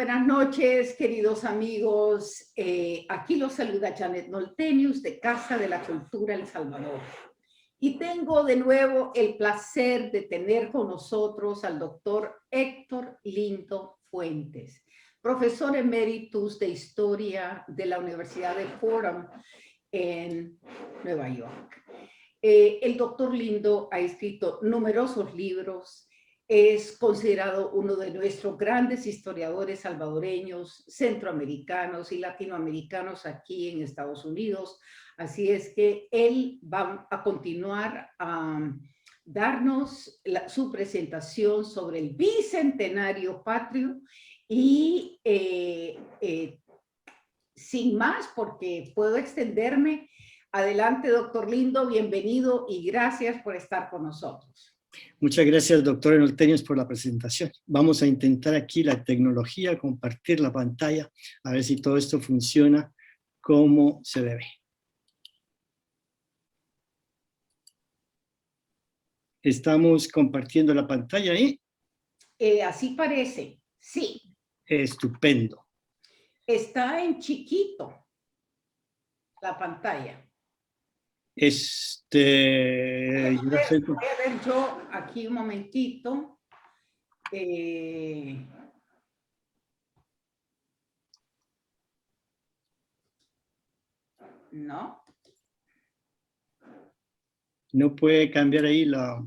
buenas noches, queridos amigos. Aquí los saluda Janet Noltenius de Casa de la Cultura El Salvador. Y tengo de nuevo el placer de tener con nosotros al doctor Héctor Lindo Fuentes, profesor emeritus de Historia de la Universidad de Fordham en Nueva York. El doctor Lindo ha escrito numerosos libros. Es considerado uno de nuestros grandes historiadores salvadoreños, centroamericanos y latinoamericanos aquí en Estados Unidos. Así es que él va a continuar a darnos su presentación sobre el bicentenario patrio y sin más, porque puedo extenderme. Adelante, doctor Lindo, bienvenido y gracias por estar con nosotros. Muchas gracias, doctor Noltenius, por la presentación. Vamos a intentar aquí la tecnología, compartir la pantalla, a ver si todo esto funciona como se debe. ¿Estamos compartiendo la pantalla ahí? Así parece, sí. Estupendo. Está en chiquito la pantalla. Voy a ver yo aquí un momentito. No. No puede cambiar ahí la...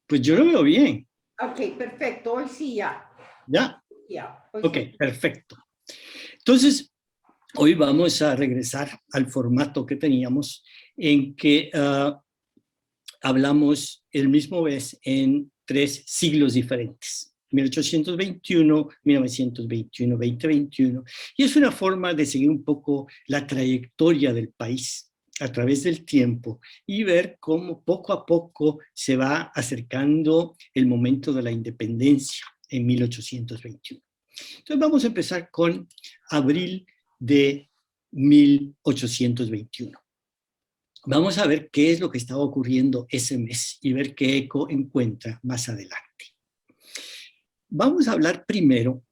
Pues yo lo veo bien. Ok, perfecto. Hoy sí ya. ¿Ya? Ya. Ok, Sí. perfecto. Entonces, hoy vamos a regresar al formato que teníamos en que hablamos el mismo vez en 3 siglos diferentes. 1821, 1921, 2021. Y es una forma de seguir un poco la trayectoria del país a través del tiempo y ver cómo poco a poco se va acercando el momento de la independencia en 1821. Entonces vamos a empezar con abril de 1821. Vamos a ver qué es lo que estaba ocurriendo ese mes y ver qué eco encuentra más adelante. Vamos a hablar primero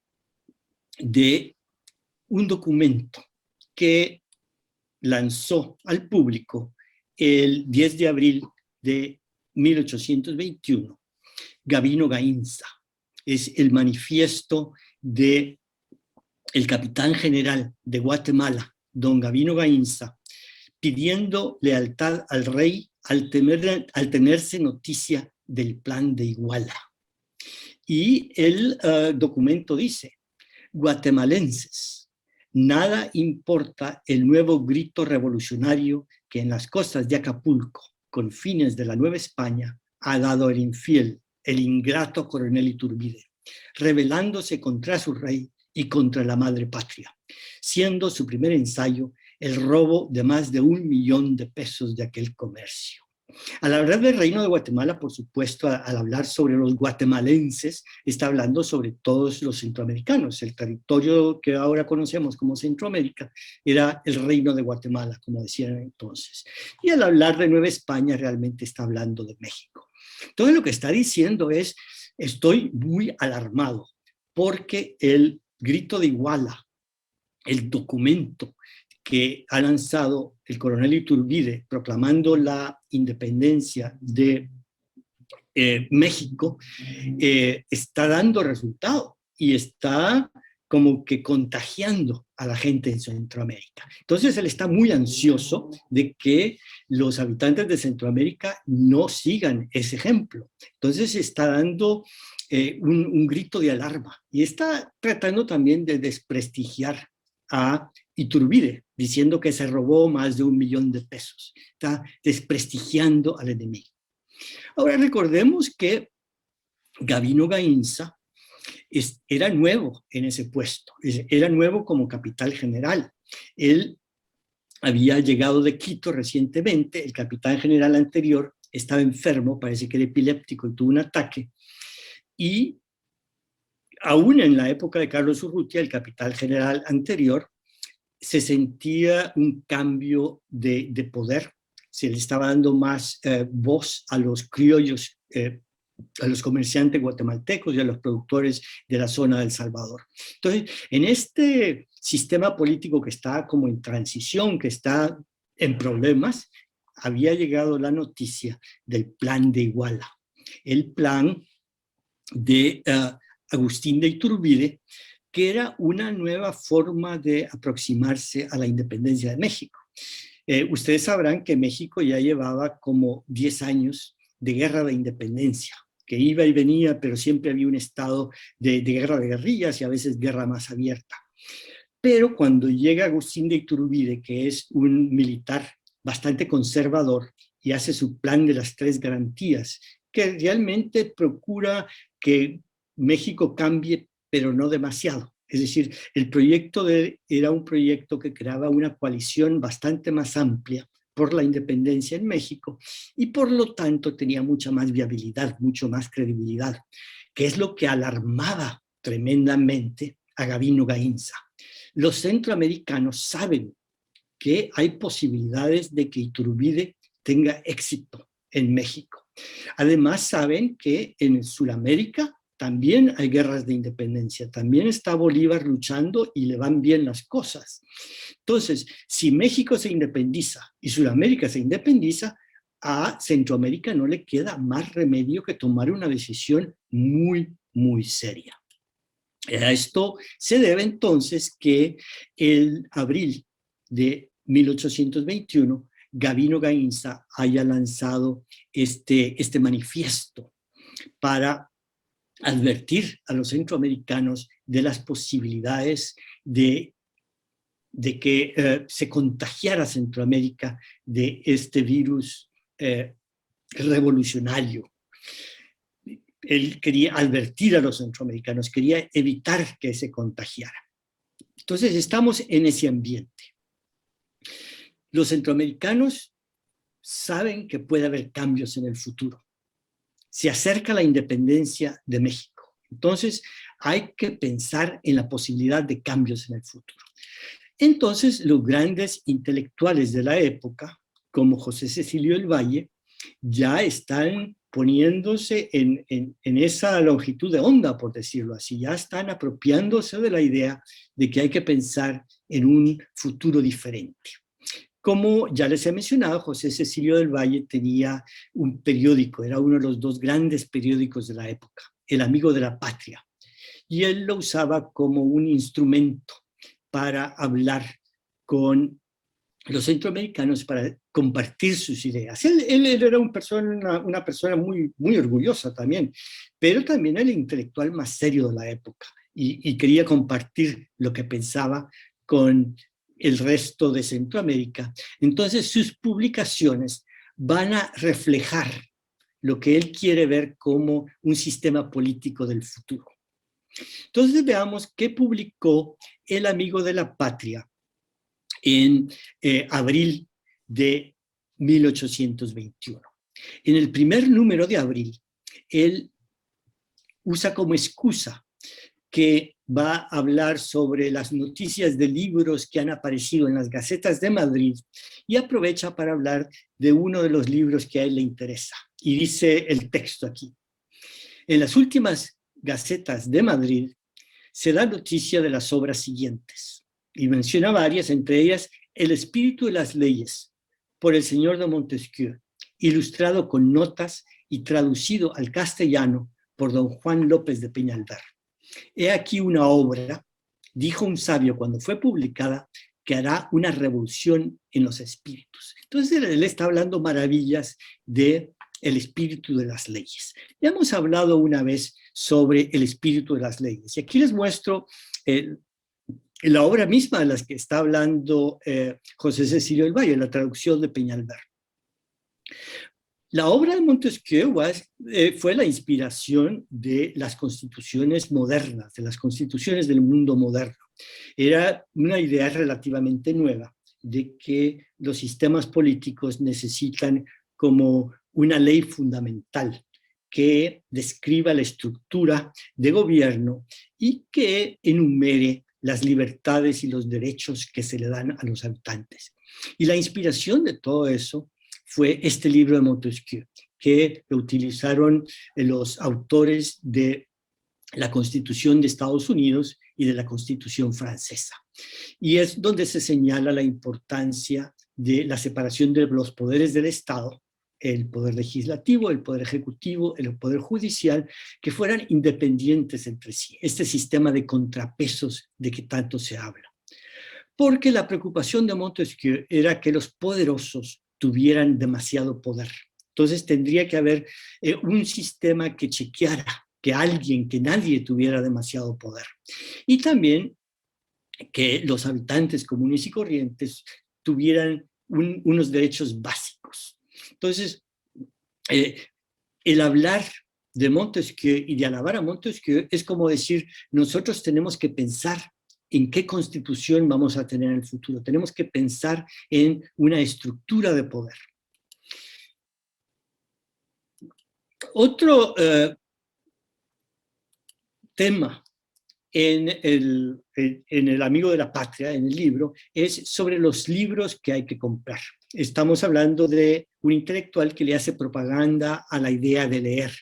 de un documento que lanzó al público el 10 de abril de 1821, Gavino Gainza. Es el manifiesto del capitán general de Guatemala, don Gavino Gainza, pidiendo lealtad al rey al tenerse noticia del plan de Iguala. Y el documento dice: guatemalenses, nada importa el nuevo grito revolucionario que en las costas de Acapulco, con fines de la Nueva España, ha dado el infiel, el ingrato coronel Iturbide, rebelándose contra su rey y contra la madre patria, siendo su primer ensayo el robo de más de 1 millón de pesos de aquel comercio. Al hablar del Reino de Guatemala, por supuesto, al hablar sobre los guatemalenses, está hablando sobre todos los centroamericanos. El territorio que ahora conocemos como Centroamérica era el Reino de Guatemala, como decían entonces. Y al hablar de Nueva España, realmente está hablando de México. Entonces lo que está diciendo es: estoy muy alarmado porque el grito de Iguala, el documento que ha lanzado el coronel Iturbide proclamando la independencia de México, está dando resultado y está como que contagiando a la gente en Centroamérica. Entonces él está muy ansioso de que los habitantes de Centroamérica no sigan ese ejemplo. Entonces está dando un grito de alarma y está tratando también de desprestigiar a Iturbide, diciendo que se robó más de 1 millón de pesos. Está desprestigiando al enemigo. Ahora recordemos que Gavino Gainza era nuevo en ese puesto, era nuevo como capitán general. Él había llegado de Quito recientemente, el capitán general anterior estaba enfermo, parece que era epiléptico y tuvo un ataque, y aún en la época de Carlos Urrutia, el capitán general anterior, se sentía un cambio de poder, se le estaba dando más voz a los criollos a los comerciantes guatemaltecos y a los productores de la zona del Salvador. Entonces, en este sistema político que está como en transición, que está en problemas, había llegado la noticia del plan de Iguala, el plan de Agustín de Iturbide, que era una nueva forma de aproximarse a la independencia de México. Ustedes sabrán que México ya llevaba como 10 años de guerra de independencia, que iba y venía, pero siempre había un estado de guerra de guerrillas y a veces guerra más abierta. Pero cuando llega Agustín de Iturbide, que es un militar bastante conservador, y hace su plan de las 3 garantías, que realmente procura que México cambie, pero no demasiado. Es decir, el proyecto era un proyecto que creaba una coalición bastante más amplia por la independencia en México y por lo tanto tenía mucha más viabilidad, mucho más credibilidad, que es lo que alarmaba tremendamente a Gabino Gainza. Los centroamericanos saben que hay posibilidades de que Iturbide tenga éxito en México. Además saben que en Sudamérica también hay guerras de independencia, también está Bolívar luchando y le van bien las cosas. Entonces, si México se independiza y Sudamérica se independiza, a Centroamérica no le queda más remedio que tomar una decisión muy, muy seria. A esto se debe entonces que el abril de 1821, Gabino Gainza haya lanzado este manifiesto para advertir a los centroamericanos de las posibilidades de que se contagiara Centroamérica de este virus revolucionario. Él quería advertir a los centroamericanos, quería evitar que se contagiara. Entonces estamos en ese ambiente. Los centroamericanos saben que puede haber cambios en el futuro. Se acerca la independencia de México. Entonces hay que pensar en la posibilidad de cambios en el futuro. Entonces los grandes intelectuales de la época, como José Cecilio del Valle, ya están poniéndose en esa longitud de onda, por decirlo así, ya están apropiándose de la idea de que hay que pensar en un futuro diferente. Como ya les he mencionado, José Cecilio del Valle tenía un periódico, era uno de los 2 grandes periódicos de la época, El Amigo de la Patria, y él lo usaba como un instrumento para hablar con los centroamericanos, para compartir sus ideas. Él era una persona muy, muy orgullosa también, pero también el intelectual más serio de la época, y quería compartir lo que pensaba con el resto de Centroamérica. Entonces sus publicaciones van a reflejar lo que él quiere ver como un sistema político del futuro. Entonces veamos qué publicó El Amigo de la Patria en abril de 1821. En el primer número de abril, él usa como excusa que va a hablar sobre las noticias de libros que han aparecido en las gacetas de Madrid y aprovecha para hablar de uno de los libros que a él le interesa. Y dice el texto aquí: en las últimas gacetas de Madrid se da noticia de las obras siguientes, y menciona varias, entre ellas El espíritu de las leyes, por el señor de Montesquieu, ilustrado con notas y traducido al castellano por don Juan López de Peñalver. He aquí una obra, dijo un sabio cuando fue publicada, que hará una revolución en los espíritus. Entonces él está hablando maravillas de el espíritu de las leyes. Ya hemos hablado una vez sobre el espíritu de las leyes, y aquí les muestro la obra misma de las que está hablando José Cecilio del Valle, la traducción de Peñalver. La obra de Montesquieu fue la inspiración de las constituciones modernas, de las constituciones del mundo moderno. Era una idea relativamente nueva de que los sistemas políticos necesitan como una ley fundamental que describa la estructura de gobierno y que enumere las libertades y los derechos que se le dan a los habitantes. Y la inspiración de todo eso fue este libro de Montesquieu, que utilizaron los autores de la Constitución de Estados Unidos y de la Constitución francesa. Y es donde se señala la importancia de la separación de los poderes del Estado, el poder legislativo, el poder ejecutivo, el poder judicial, que fueran independientes entre sí. Este sistema de contrapesos de que tanto se habla. Porque la preocupación de Montesquieu era que los poderosos tuvieran demasiado poder. Entonces tendría que haber un sistema que chequeara que nadie tuviera demasiado poder. Y también que los habitantes comunes y corrientes tuvieran unos derechos básicos. Entonces, el hablar de Montesquieu y de alabar a Montesquieu es como decir, nosotros tenemos que pensar en qué constitución vamos a tener en el futuro. Tenemos que pensar en una estructura de poder. Otro tema en el Amigo de la Patria, en el libro, es sobre los libros que hay que comprar. Estamos hablando de un intelectual que le hace propaganda a la idea de leer.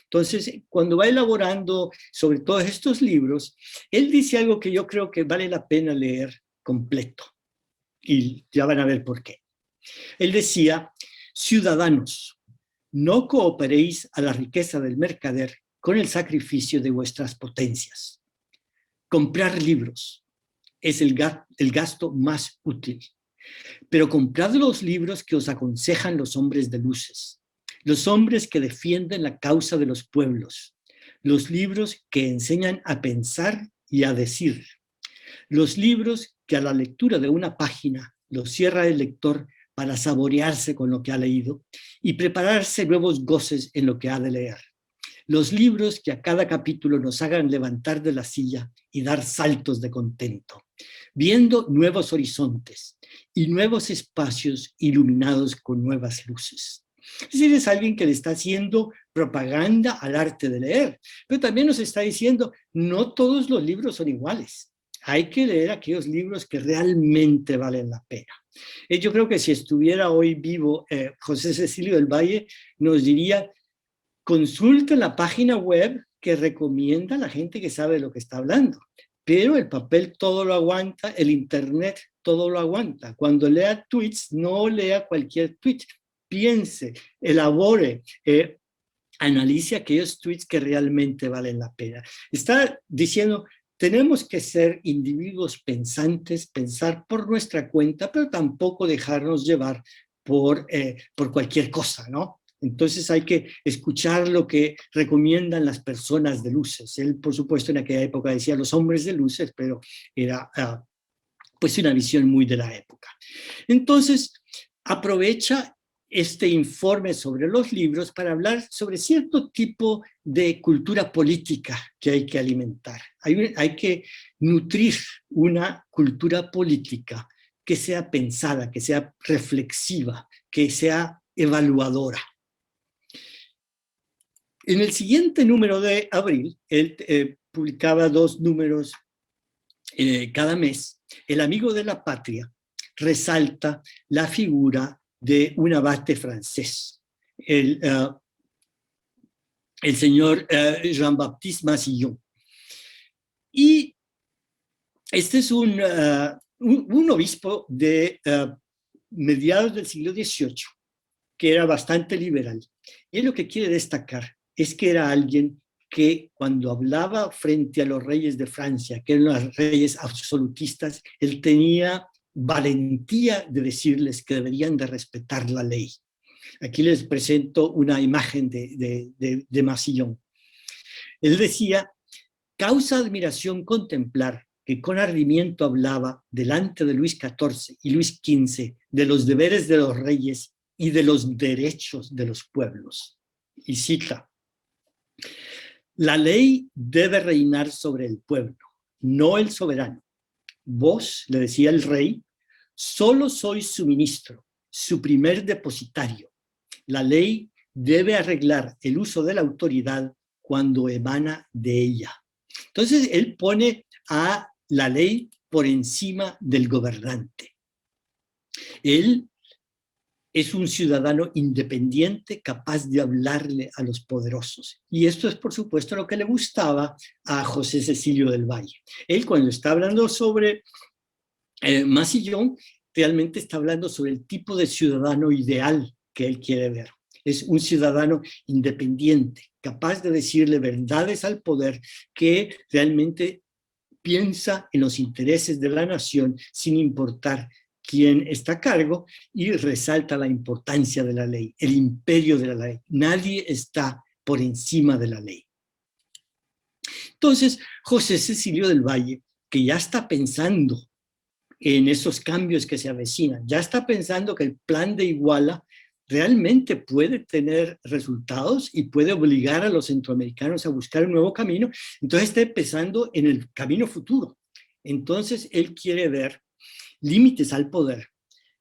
Entonces, cuando va elaborando sobre todos estos libros, él dice algo que yo creo que vale la pena leer completo. Y ya van a ver por qué. Él decía, ciudadanos, no cooperéis a la riqueza del mercader con el sacrificio de vuestras potencias. Comprar libros es el gasto más útil, pero comprad los libros que os aconsejan los hombres de luces, los hombres que defienden la causa de los pueblos, los libros que enseñan a pensar y a decir, los libros que a la lectura de una página los cierra el lector para saborearse con lo que ha leído y prepararse nuevos goces en lo que ha de leer. Los libros que a cada capítulo nos hagan levantar de la silla y dar saltos de contento, viendo nuevos horizontes y nuevos espacios iluminados con nuevas luces. Es decir, es alguien que le está haciendo propaganda al arte de leer, pero también nos está diciendo, no todos los libros son iguales. Hay que leer aquellos libros que realmente valen la pena. Yo creo que si estuviera hoy vivo José Cecilio del Valle, nos diría, consulten la página web que recomienda a la gente que sabe de lo que está hablando. Pero el papel todo lo aguanta, el internet todo lo aguanta. Cuando lea tweets, no lea cualquier tweet. Piense, elabore, analice aquellos tweets que realmente valen la pena. Está diciendo, tenemos que ser individuos pensantes, pensar por nuestra cuenta, pero tampoco dejarnos llevar por cualquier cosa, ¿no? Entonces hay que escuchar lo que recomiendan las personas de luces. Él, por supuesto, en aquella época decía los hombres de luces, pero era pues una visión muy de la época. Entonces, aprovecha este informe sobre los libros para hablar sobre cierto tipo de cultura política que hay que alimentar. Hay que nutrir una cultura política que sea pensada, que sea reflexiva, que sea evaluadora. En el siguiente número de abril, él publicaba 2 números cada mes. El Amigo de la Patria resalta la figura de un abate francés, el señor Jean-Baptiste Massillon. Y este es un obispo de mediados del siglo XVIII, que era bastante liberal. Y él lo que quiere destacar es que era alguien que cuando hablaba frente a los reyes de Francia, que eran los reyes absolutistas, él tenía valentía de decirles que deberían de respetar la ley. Aquí les presento una imagen de Massillon. Él decía, causa admiración contemplar que con ardimiento hablaba delante de Luis XIV y Luis XV de los deberes de los reyes y de los derechos de los pueblos. Y cita, la ley debe reinar sobre el pueblo, no el soberano. Vos, le decía el rey, solo sois su ministro, su primer depositario. La ley debe arreglar el uso de la autoridad cuando emana de ella. Entonces, él pone a la ley por encima del gobernante. Él es un ciudadano independiente capaz de hablarle a los poderosos. Y esto es, por supuesto, lo que le gustaba a José Cecilio del Valle. Él, cuando está hablando sobre Massillon, realmente está hablando sobre el tipo de ciudadano ideal que él quiere ver. Es un ciudadano independiente, capaz de decirle verdades al poder, que realmente piensa en los intereses de la nación sin importar quién está a cargo, y resalta la importancia de la ley, el imperio de la ley. Nadie está por encima de la ley. Entonces, José Cecilio del Valle, que ya está pensando en esos cambios que se avecinan, ya está pensando que el plan de Iguala realmente puede tener resultados y puede obligar a los centroamericanos a buscar un nuevo camino, entonces está pensando en el camino futuro. Entonces él quiere ver límites al poder,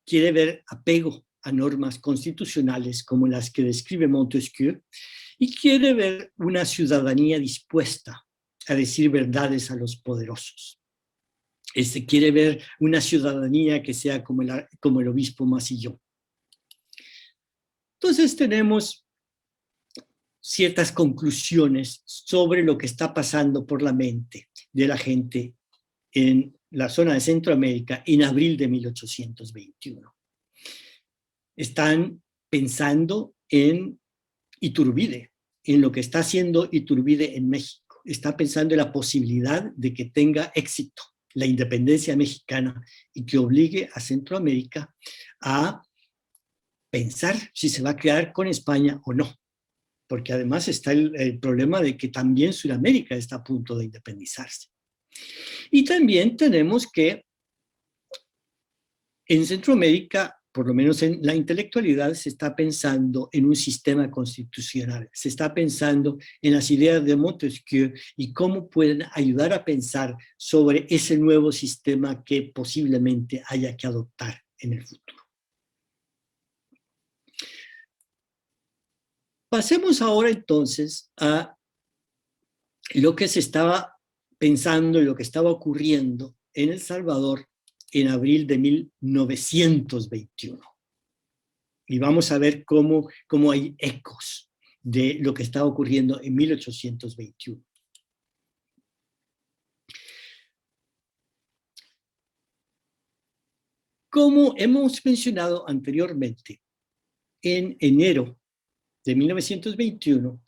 quiere ver apego a normas constitucionales como las que describe Montesquieu, y quiere ver una ciudadanía dispuesta a decir verdades a los poderosos. Quiere ver una ciudadanía que sea como el obispo Massillon. Entonces tenemos ciertas conclusiones sobre lo que está pasando por la mente de la gente en la zona de Centroamérica en abril de 1821. Están pensando en Iturbide, en lo que está haciendo Iturbide en México. Está pensando en la posibilidad de que tenga éxito la independencia mexicana y que obligue a Centroamérica a pensar si se va a quedar con España o no, porque además está el problema de que también Sudamérica está a punto de independizarse. Y también tenemos que en Centroamérica, por lo menos en la intelectualidad, se está pensando en un sistema constitucional, se está pensando en las ideas de Montesquieu y cómo pueden ayudar a pensar sobre ese nuevo sistema que posiblemente haya que adoptar en el futuro. Pasemos ahora entonces a lo que se estaba pensando y lo que estaba ocurriendo en El Salvador en abril de 1921. Y vamos a ver cómo hay ecos de lo que estaba ocurriendo en 1821. Como hemos mencionado anteriormente, en enero de 1921,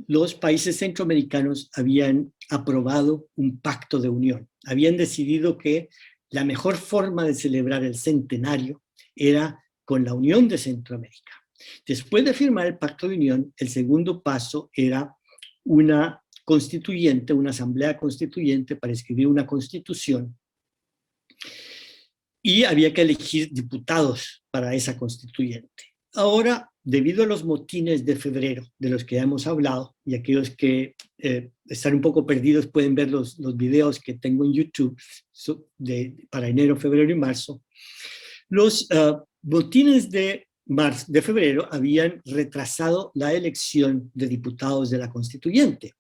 los países centroamericanos habían aprobado un pacto de unión. Habían decidido que la mejor forma de celebrar el centenario era con la Unión de Centroamérica. Después de firmar el pacto de unión, el segundo paso era una constituyente, una asamblea constituyente para escribir una constitución, y había que elegir diputados para esa constituyente. Ahora, debido a los motines de febrero, de los que ya hemos hablado, y aquellos que están un poco perdidos pueden ver los videos que tengo en YouTube para enero, febrero y marzo, los motines de febrero habían retrasado la elección de diputados de la constituyente,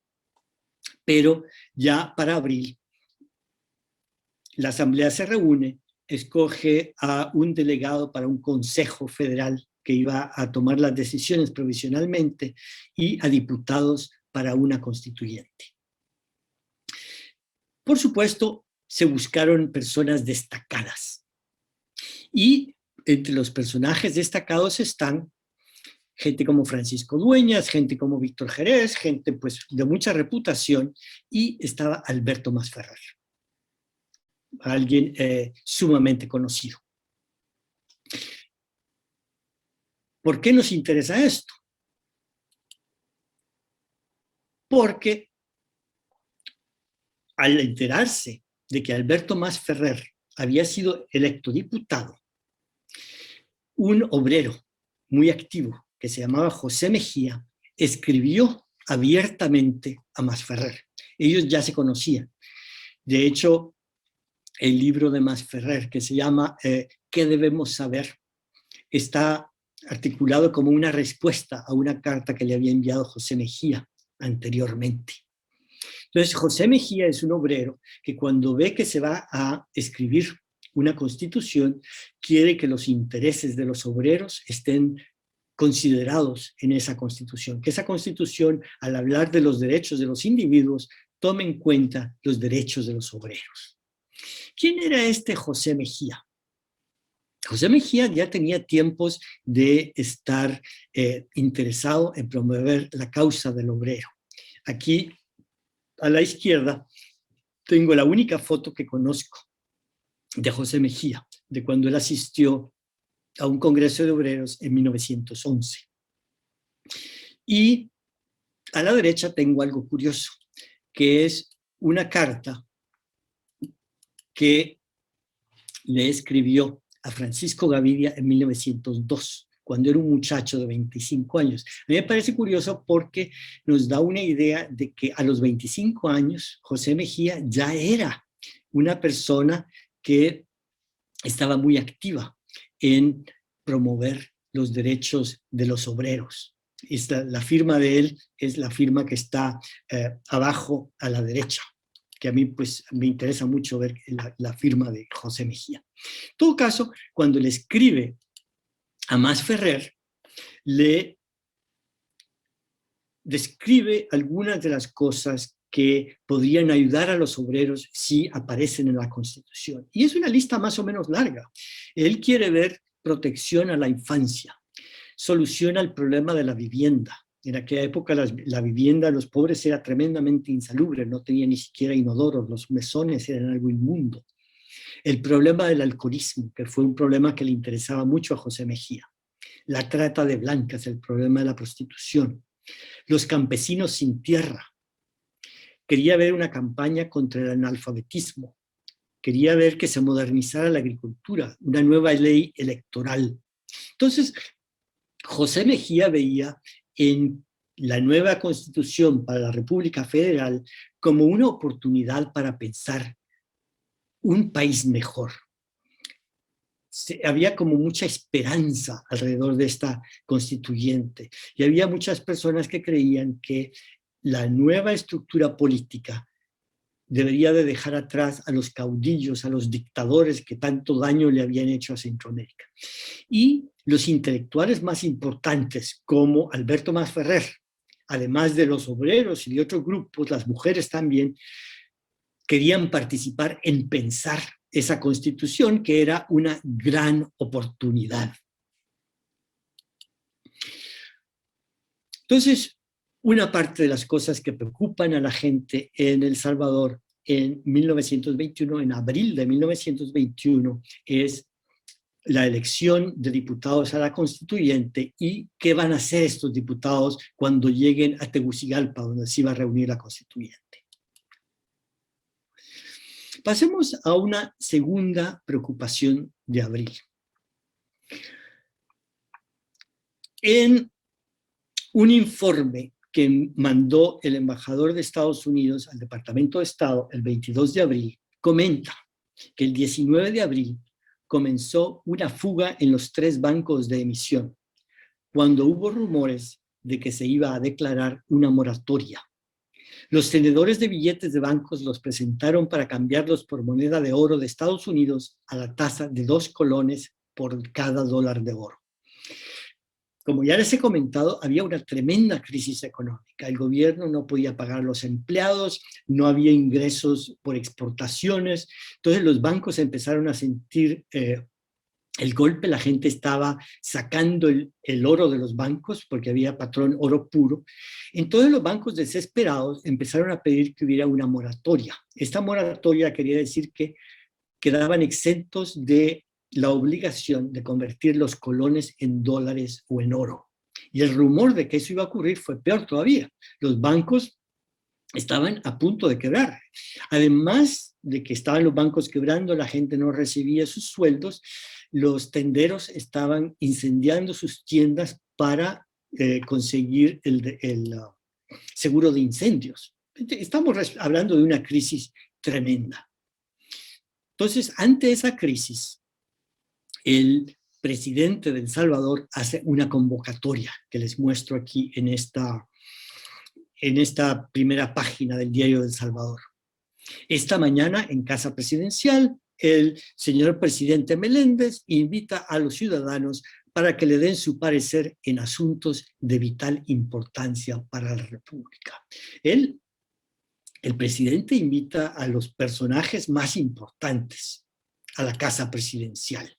pero ya para abril la asamblea se reúne, escoge a un delegado para un consejo federal que iba a tomar las decisiones provisionalmente, y a diputados para una constituyente. Por supuesto, se buscaron personas destacadas, y entre los personajes destacados están gente como Francisco Dueñas, gente como Víctor Jerez, gente pues de mucha reputación, y estaba Alberto Masferrer, alguien sumamente conocido. ¿Por qué nos interesa esto? Porque al enterarse de que Alberto Masferrer había sido electo diputado, un obrero muy activo que se llamaba José Mejía escribió abiertamente a Masferrer. Ellos ya se conocían. De hecho, el libro de Masferrer, que se llama ¿Qué debemos saber?, está articulado como una respuesta a una carta que le había enviado José Mejía anteriormente. Entonces, José Mejía es un obrero que cuando ve que se va a escribir una constitución, quiere que los intereses de los obreros estén considerados en esa constitución, que esa constitución, al hablar de los derechos de los individuos, tome en cuenta los derechos de los obreros. ¿Quién era este José Mejía? José Mejía ya tenía tiempos de estar interesado en promover la causa del obrero. Aquí, a la izquierda, tengo la única foto que conozco de José Mejía, de cuando él asistió a un congreso de obreros en 1911. Y a la derecha tengo algo curioso, que es una carta que le escribió a Francisco Gavidia en 1902, cuando era un muchacho de 25 años. A mí me parece curioso porque nos da una idea de que a los 25 años José Mejía ya era una persona que estaba muy activa en promover los derechos de los obreros. La firma de él es la firma que está abajo a la derecha, que a mí pues me interesa mucho ver la firma de José Mejía. En todo caso, cuando le escribe a Masferrer, le describe algunas de las cosas que podrían ayudar a los obreros si aparecen en la Constitución. Y es una lista más o menos larga. Él quiere ver protección a la infancia, solución al problema de la vivienda. En aquella época la vivienda de los pobres era tremendamente insalubre, no tenía ni siquiera inodoros, los mesones eran algo inmundo. El problema del alcoholismo, que fue un problema que le interesaba mucho a José Mejía. La trata de blancas, el problema de la prostitución. Los campesinos sin tierra. Quería ver una campaña contra el analfabetismo. Quería ver que se modernizara la agricultura, una nueva ley electoral. Entonces, José Mejía veía en la nueva Constitución para la República Federal como una oportunidad para pensar un país mejor. Había como mucha esperanza alrededor de esta constituyente y había muchas personas que creían que la nueva estructura política debería de dejar atrás a los caudillos, a los dictadores que tanto daño le habían hecho a Centroamérica. Y los intelectuales más importantes, como Alberto Masferrer, además de los obreros y de otros grupos, las mujeres también, querían participar en pensar esa constitución, que era una gran oportunidad. Entonces, una parte de las cosas que preocupan a la gente en El Salvador en 1921, en abril de 1921, es la elección de diputados a la constituyente y qué van a hacer estos diputados cuando lleguen a Tegucigalpa, donde se iba a reunir la constituyente. Pasemos a una segunda preocupación de abril. En un informe que mandó el embajador de Estados Unidos al Departamento de Estado el 22 de abril, comenta que el 19 de abril comenzó una fuga en los 3 bancos de emisión, cuando hubo rumores de que se iba a declarar una moratoria. Los tenedores de billetes de bancos los presentaron para cambiarlos por moneda de oro de Estados Unidos a la tasa de 2 colones por cada dólar de oro. Como ya les he comentado, había una tremenda crisis económica. El gobierno no podía pagar a los empleados, no había ingresos por exportaciones. Entonces los bancos empezaron a sentir el golpe, la gente estaba sacando el oro de los bancos porque había patrón oro puro. Entonces los bancos desesperados empezaron a pedir que hubiera una moratoria. Esta moratoria quería decir que quedaban exentos de la obligación de convertir los colones en dólares o en oro. Y el rumor de que eso iba a ocurrir fue peor todavía. Los bancos estaban a punto de quebrar. Además de que estaban los bancos quebrando, la gente no recibía sus sueldos, los tenderos estaban incendiando sus tiendas para conseguir el seguro de incendios. Estamos hablando de una crisis tremenda. Entonces, ante esa crisis, el presidente de El Salvador hace una convocatoria que les muestro aquí en esta primera página del diario de El Salvador. Esta mañana, en Casa Presidencial, el señor presidente Meléndez invita a los ciudadanos para que le den su parecer en asuntos de vital importancia para la República. El presidente invita a los personajes más importantes a la casa presidencial.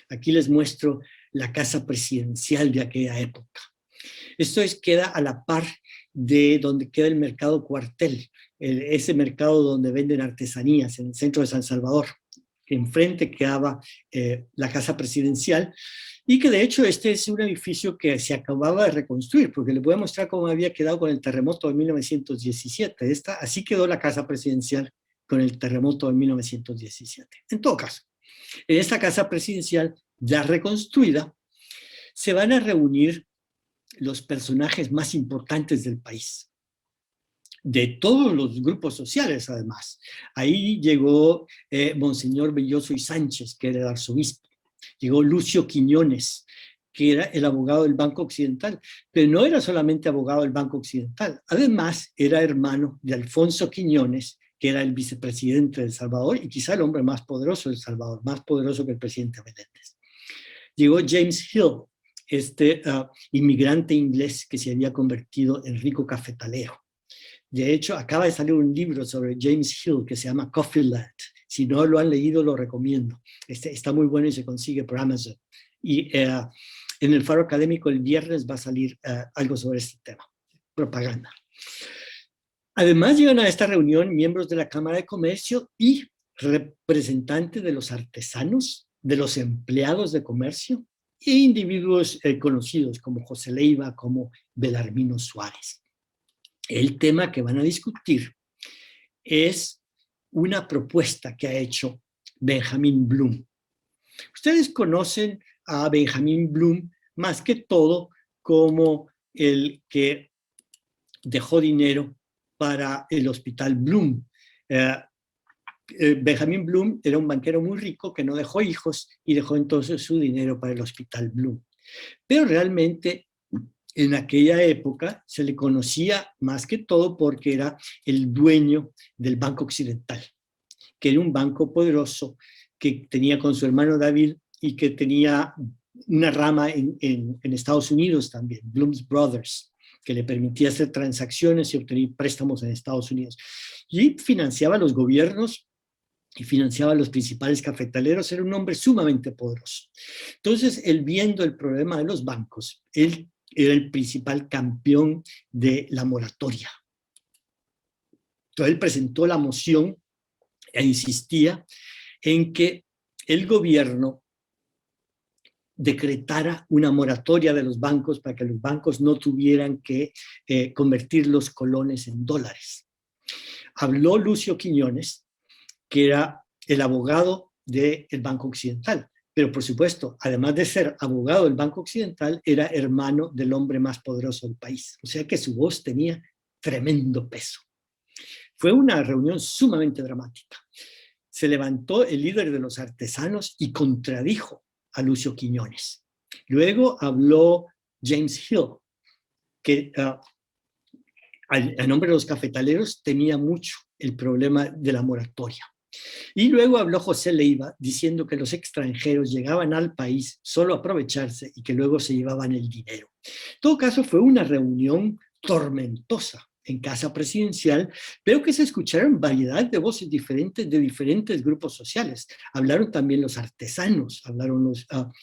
Aquí les muestro la casa presidencial de aquella época. Esto queda a la par de donde queda el mercado Cuartel, ese mercado donde venden artesanías en el centro de San Salvador. Enfrente quedaba la casa presidencial, y que de hecho este es un edificio que se acababa de reconstruir, porque les voy a mostrar cómo había quedado con el terremoto de 1917. Así quedó la casa presidencial con el terremoto de 1917. En todo caso, en esta casa presidencial ya reconstruida, se van a reunir los personajes más importantes del país, de todos los grupos sociales además. Ahí llegó Monseñor Belloso y Sánchez, que era el arzobispo. Llegó Lucio Quiñones, que era el abogado del Banco Occidental, pero no era solamente abogado del Banco Occidental, además era hermano de Alfonso Quiñones, que era el vicepresidente de El Salvador y quizá el hombre más poderoso de El Salvador, más poderoso que el presidente Meléndez. Llegó James Hill, inmigrante inglés que se había convertido en rico cafetalero. De hecho, acaba de salir un libro sobre James Hill que se llama Coffee Land. Si no lo han leído, lo recomiendo. Está muy bueno y se consigue por Amazon. Y en el Faro Académico el viernes va a salir algo sobre este tema, propaganda. Además llegan a esta reunión miembros de la Cámara de Comercio y representantes de los artesanos, de los empleados de comercio e individuos conocidos como José Leiva, como Belarmino Suárez. El tema que van a discutir es una propuesta que ha hecho Benjamin Bloom. Ustedes conocen a Benjamin Bloom más que todo como el que dejó dinero para el Hospital Bloom. Benjamin Bloom era un banquero muy rico que no dejó hijos y dejó entonces su dinero para el Hospital Bloom. Pero realmente en aquella época se le conocía más que todo porque era el dueño del Banco Occidental, que era un banco poderoso que tenía con su hermano David y que tenía una rama en Estados Unidos también, Bloom's Brothers, que le permitía hacer transacciones y obtener préstamos en Estados Unidos. Y financiaba a los gobiernos y financiaba a los principales cafetaleros. Era un hombre sumamente poderoso. Entonces, él viendo el problema de los bancos, él era el principal campeón de la moratoria. Entonces, él presentó la moción e insistía en que el gobierno decretara una moratoria de los bancos para que los bancos no tuvieran que convertir los colones en dólares. Habló Lucio Quiñones, que era el abogado del Banco Occidental, pero por supuesto, además de ser abogado del Banco Occidental, era hermano del hombre más poderoso del país. O sea que su voz tenía tremendo peso. Fue una reunión sumamente dramática. Se levantó el líder de los artesanos y contradijo a Lucio Quiñones. Luego habló James Hill, que a nombre de los cafetaleros temía mucho el problema de la moratoria. Y luego habló José Leiva diciendo que los extranjeros llegaban al país solo a aprovecharse y que luego se llevaban el dinero. En todo caso, fue una reunión tormentosa en casa presidencial, pero que se escucharon variedad de voces diferentes de diferentes grupos sociales. Hablaron también los artesanos,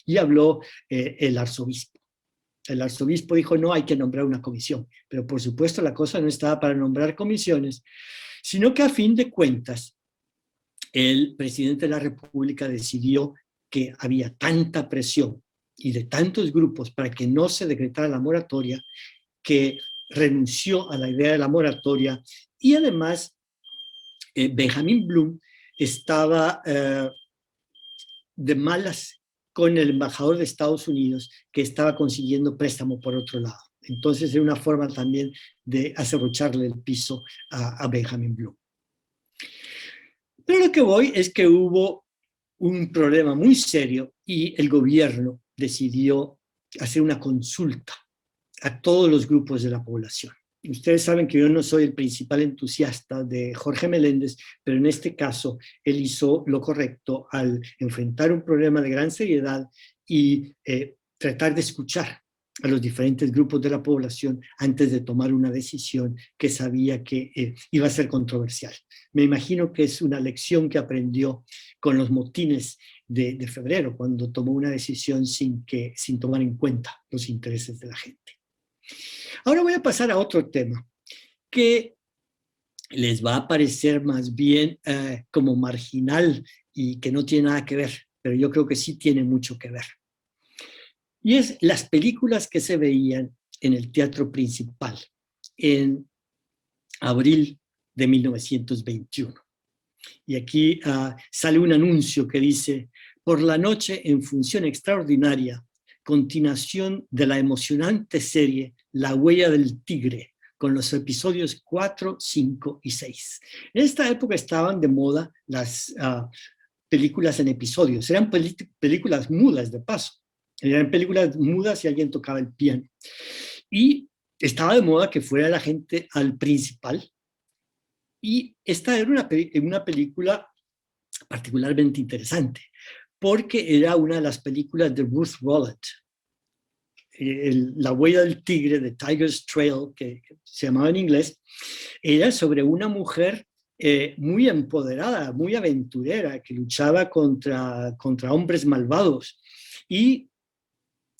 y habló el arzobispo. El arzobispo dijo, no, hay que nombrar una comisión, pero por supuesto la cosa no estaba para nombrar comisiones, sino que a fin de cuentas, el presidente de la República decidió que había tanta presión y de tantos grupos para que no se decretara la moratoria, que renunció a la idea de la moratoria, y además Benjamin Bloom estaba de malas con el embajador de Estados Unidos, que estaba consiguiendo préstamo por otro lado. Entonces era una forma también de acerrucharle el piso a Benjamin Bloom. Pero lo que voy es que hubo un problema muy serio y el gobierno decidió hacer una consulta a todos los grupos de la población. Ustedes saben que yo no soy el principal entusiasta de Jorge Meléndez, pero en este caso él hizo lo correcto al enfrentar un problema de gran seriedad y tratar de escuchar a los diferentes grupos de la población antes de tomar una decisión que sabía que iba a ser controversial. Me imagino que es una lección que aprendió con los motines de febrero, cuando tomó una decisión sin tomar en cuenta los intereses de la gente. Ahora voy a pasar a otro tema que les va a parecer más bien como marginal y que no tiene nada que ver, pero yo creo que sí tiene mucho que ver. Y es las películas que se veían en el Teatro Principal en abril de 1921. Y aquí sale un anuncio que dice: por la noche en función extraordinaria, continuación de la emocionante serie La huella del tigre, con los episodios 4, 5 y 6. En esta época estaban de moda las películas en episodios. Eran películas mudas, de paso. Eran películas mudas y alguien tocaba el piano. Y estaba de moda que fuera la gente al principal. Y esta era una película particularmente interesante, porque era una de las películas de Ruth Rolland, La huella del tigre, de Tiger's Trail, que se llamaba en inglés. Era sobre una mujer muy empoderada, muy aventurera, que luchaba contra hombres malvados. Y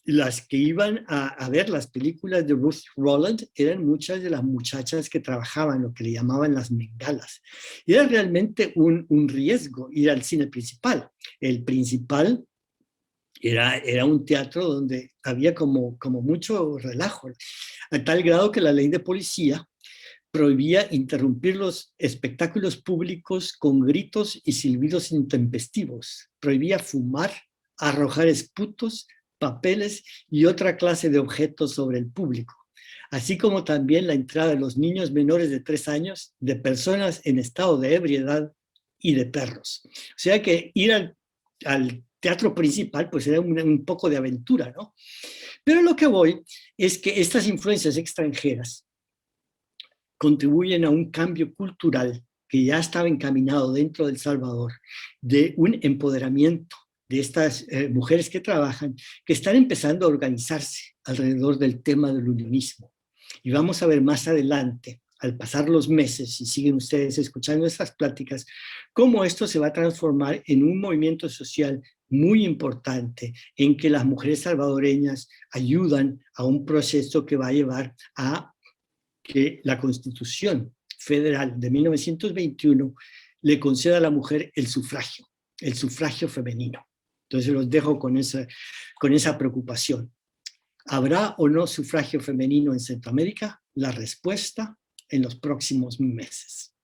las que iban a ver las películas de Ruth Rolland eran muchas de las muchachas que trabajaban, lo que le llamaban las bengalas. Y era realmente un riesgo ir al cine principal. El principal era un teatro donde había como mucho relajo, a tal grado que la ley de policía prohibía interrumpir los espectáculos públicos con gritos y silbidos intempestivos. Prohibía fumar, arrojar esputos, papeles y otra clase de objetos sobre el público, así como también la entrada de los niños menores de 3 años, de personas en estado de ebriedad y de perros. O sea que ir al teatro principal pues era un poco de aventura, ¿no? Pero lo que voy es que estas influencias extranjeras contribuyen a un cambio cultural que ya estaba encaminado dentro de El Salvador, de un empoderamiento de estas mujeres que trabajan, que están empezando a organizarse alrededor del tema del unionismo. Y vamos a ver más adelante, al pasar los meses, si siguen ustedes escuchando estas pláticas, cómo esto se va a transformar en un movimiento social muy importante, en que las mujeres salvadoreñas ayudan a un proceso que va a llevar a que la Constitución Federal de 1921 le conceda a la mujer el sufragio femenino. Entonces los dejo con esa preocupación. ¿Habrá o no sufragio femenino en Centroamérica? La respuesta en los próximos meses.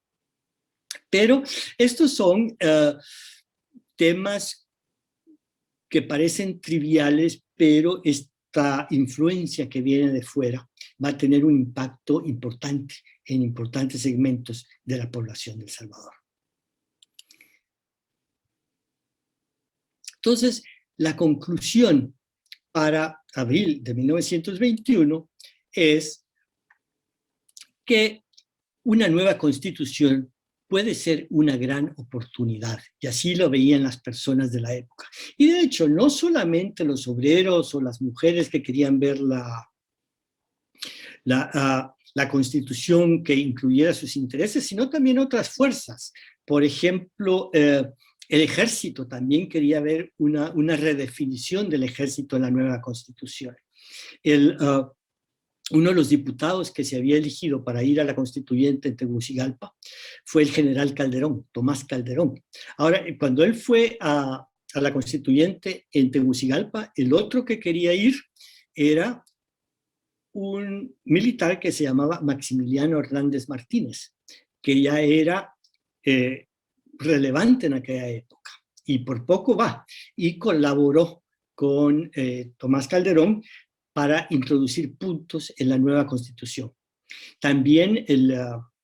Pero estos son temas que parecen triviales, pero esta influencia que viene de fuera va a tener un impacto importante en importantes segmentos de la población de El Salvador. Entonces, la conclusión para abril de 1921 es que una nueva constitución puede ser una gran oportunidad, y así lo veían las personas de la época. Y de hecho, no solamente los obreros o las mujeres que querían ver la constitución que incluyera sus intereses, sino también otras fuerzas. Por ejemplo, el ejército también quería ver una redefinición del ejército en la nueva constitución. Uno de los diputados que se había elegido para ir a la constituyente en Tegucigalpa fue el general Calderón, Tomás Calderón. Ahora, cuando él fue a la constituyente en Tegucigalpa, el otro que quería ir era un militar que se llamaba Maximiliano Hernández Martínez, que ya era relevante en aquella época, y por poco va, y colaboró con Tomás Calderón para introducir puntos en la nueva constitución. También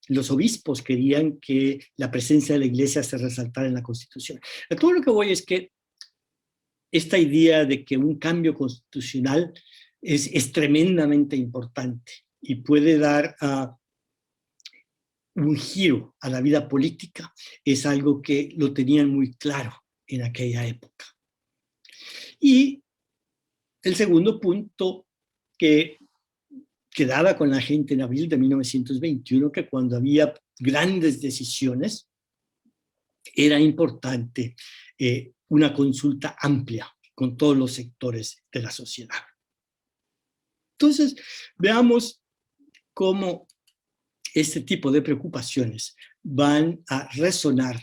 los obispos querían que la presencia de la iglesia se resaltara en la constitución. A todo lo que voy es que esta idea de que un cambio constitucional es tremendamente importante y puede dar un giro a la vida política, es algo que lo tenían muy claro en aquella época. Y el segundo punto que quedaba con la gente en abril de 1921, que cuando había grandes decisiones, era importante una consulta amplia con todos los sectores de la sociedad. Entonces, veamos cómo este tipo de preocupaciones van a resonar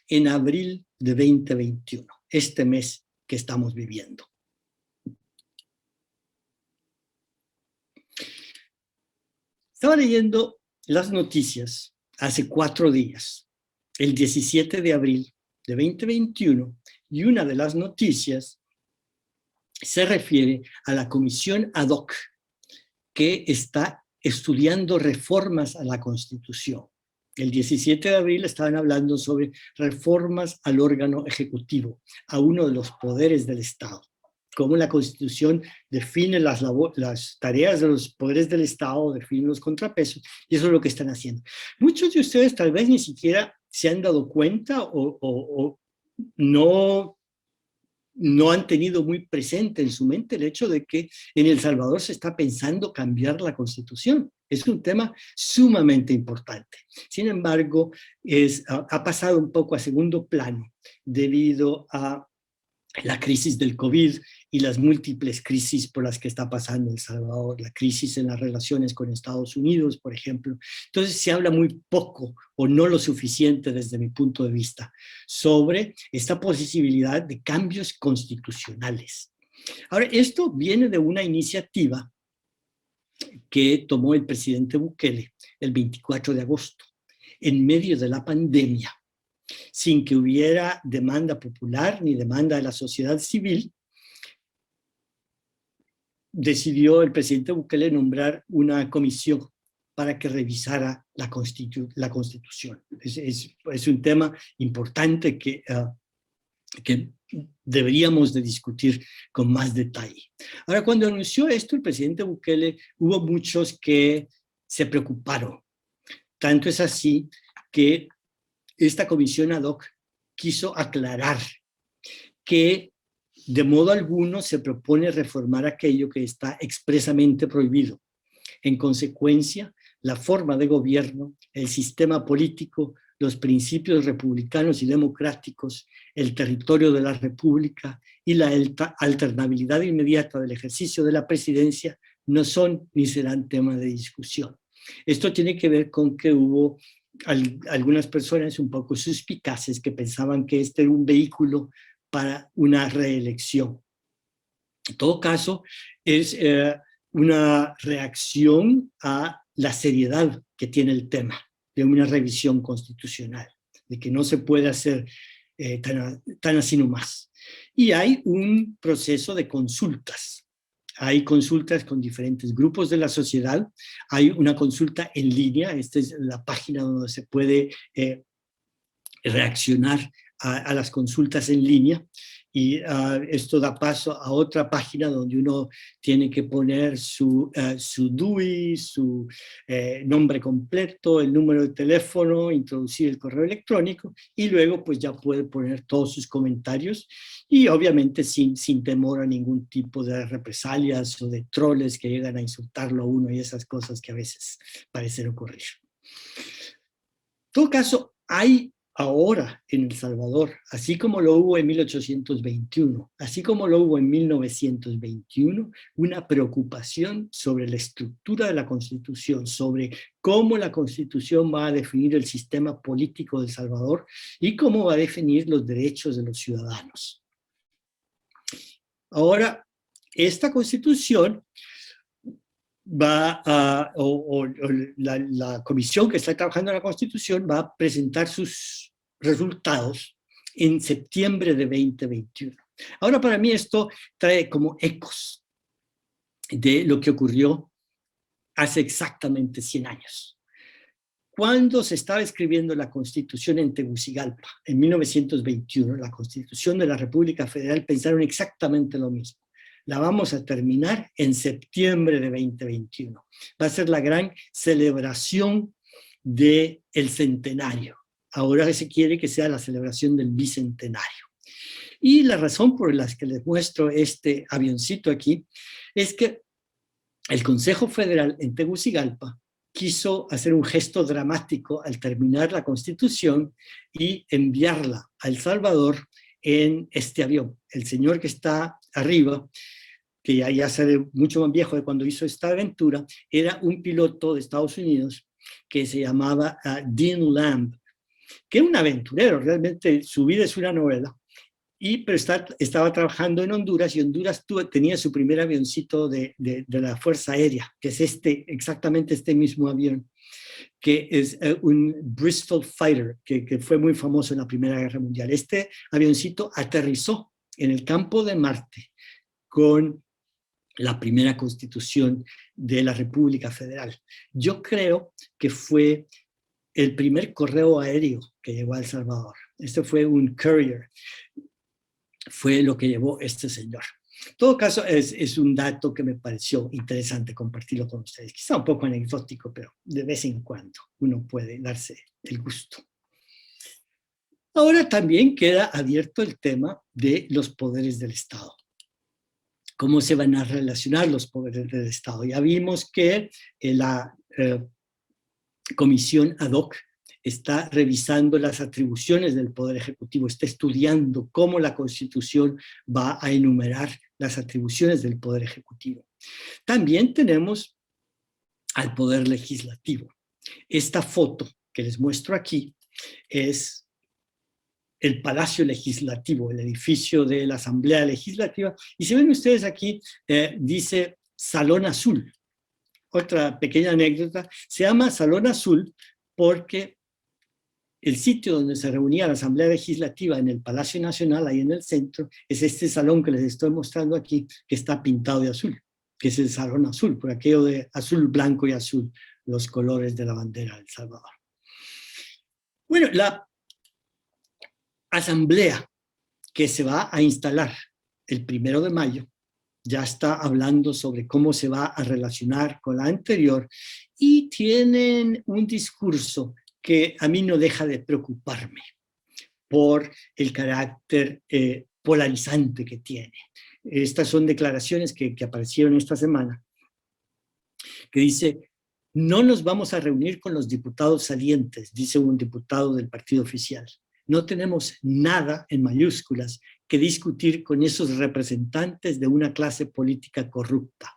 en abril de 2021, este mes que estamos viviendo. Estaba leyendo las noticias hace 4 días, el 17 de abril de 2021, y una de las noticias se refiere a la comisión ad hoc que está estudiando reformas a la Constitución. El 17 de abril estaban hablando sobre reformas al órgano ejecutivo, a uno de los poderes del Estado. Cómo la Constitución define las tareas de los poderes del Estado, define los contrapesos, y eso es lo que están haciendo. Muchos de ustedes tal vez ni siquiera se han dado cuenta o no han tenido muy presente en su mente el hecho de que en El Salvador se está pensando cambiar la Constitución. Es un tema sumamente importante. Sin embargo, ha pasado un poco a segundo plano debido a la crisis del COVID y las múltiples crisis por las que está pasando El Salvador, la crisis en las relaciones con Estados Unidos, por ejemplo. Entonces se habla muy poco o no lo suficiente desde mi punto de vista sobre esta posibilidad de cambios constitucionales. Ahora, esto viene de una iniciativa que tomó el presidente Bukele el 24 de agosto, en medio de la pandemia, sin que hubiera demanda popular ni demanda de la sociedad civil. Decidió el presidente Bukele nombrar una comisión para que revisara la Constitución. Es un tema importante que deberíamos de discutir con más detalle. Ahora, cuando anunció esto el presidente Bukele, hubo muchos que se preocuparon. Tanto es así que esta comisión ad hoc quiso aclarar que de modo alguno se propone reformar aquello que está expresamente prohibido. En consecuencia, la forma de gobierno, el sistema político, los principios republicanos y democráticos, el territorio de la República y la alternabilidad inmediata del ejercicio de la presidencia no son ni serán tema de discusión. Esto tiene que ver con que hubo algunas personas un poco suspicaces que pensaban que este era un vehículo para una reelección. En todo caso, es una reacción a la seriedad que tiene el tema de una revisión constitucional, de que no se puede hacer tan así nomás. Y hay un proceso de consultas. Hay consultas con diferentes grupos de la sociedad. Hay una consulta en línea. Esta es la página donde se puede reaccionar a las consultas en línea. Y esto da paso a otra página donde uno tiene que poner su DUI, su nombre completo, el número de teléfono, introducir el correo electrónico y luego pues ya puede poner todos sus comentarios y obviamente sin temor a ningún tipo de represalias o de troles que llegan a insultarlo a uno y esas cosas que a veces parecen ocurrir. En todo caso, hay ahora en El Salvador, así como lo hubo en 1821, así como lo hubo en 1921, una preocupación sobre la estructura de la Constitución, sobre cómo la Constitución va a definir el sistema político de El Salvador y cómo va a definir los derechos de los ciudadanos. Ahora, esta Constitución la comisión que está trabajando en la Constitución va a presentar sus resultados en septiembre de 2021. Ahora, para mí esto trae como ecos de lo que ocurrió hace exactamente 100 años. Cuando se estaba escribiendo la Constitución en Tegucigalpa, en 1921, la Constitución de la República Federal, pensaron exactamente lo mismo. la vamos a terminar en septiembre de 2021. Va a ser la gran celebración del centenario. Ahora se quiere que sea la celebración del bicentenario. Y la razón por la que les muestro este avioncito aquí es que el Consejo Federal en Tegucigalpa quiso hacer un gesto dramático al terminar la Constitución y enviarla a El Salvador en este avión. El señor que está arriba, que ya se ve mucho más viejo de cuando hizo esta aventura, era un piloto de Estados Unidos que se llamaba Dean Lamb, que es un aventurero, realmente su vida es una novela, pero estaba trabajando en Honduras, y Honduras tenía su primer avioncito de la Fuerza Aérea, que es exactamente este mismo avión, que es un Bristol Fighter, que fue muy famoso en la Primera Guerra Mundial. Este avioncito aterrizó en el campo de Marte con la primera constitución de la República Federal. Yo creo que fue el primer correo aéreo que llegó a El Salvador. Este fue un courier. Fue lo que llevó este señor. En todo caso, es un dato que me pareció interesante compartirlo con ustedes. Quizá un poco anecdótico, pero de vez en cuando uno puede darse el gusto. Ahora también queda abierto el tema de los poderes del Estado. ¿Cómo se van a relacionar los poderes del Estado? Ya vimos que la comisión ad hoc está revisando las atribuciones del Poder Ejecutivo, está estudiando cómo la Constitución va a enumerar las atribuciones del Poder Ejecutivo. También tenemos al Poder Legislativo. Esta foto que les muestro aquí es el Palacio Legislativo, el edificio de la Asamblea Legislativa, y si ven ustedes aquí, dice Salón Azul. Otra pequeña anécdota, se llama Salón Azul porque el sitio donde se reunía la Asamblea Legislativa en el Palacio Nacional, ahí en el centro, es este salón que les estoy mostrando aquí, que está pintado de azul, que es el Salón Azul, por aquello de azul, blanco y azul, los colores de la bandera de El Salvador. Bueno, la asamblea que se va a instalar el 1 de mayo ya está hablando sobre cómo se va a relacionar con la anterior, y tienen un discurso que a mí no deja de preocuparme por el carácter polarizante que tiene. Estas son declaraciones que aparecieron esta semana, que dice: no nos vamos a reunir con los diputados salientes, dice un diputado del partido oficial. No tenemos nada, en mayúsculas, que discutir con esos representantes de una clase política corrupta.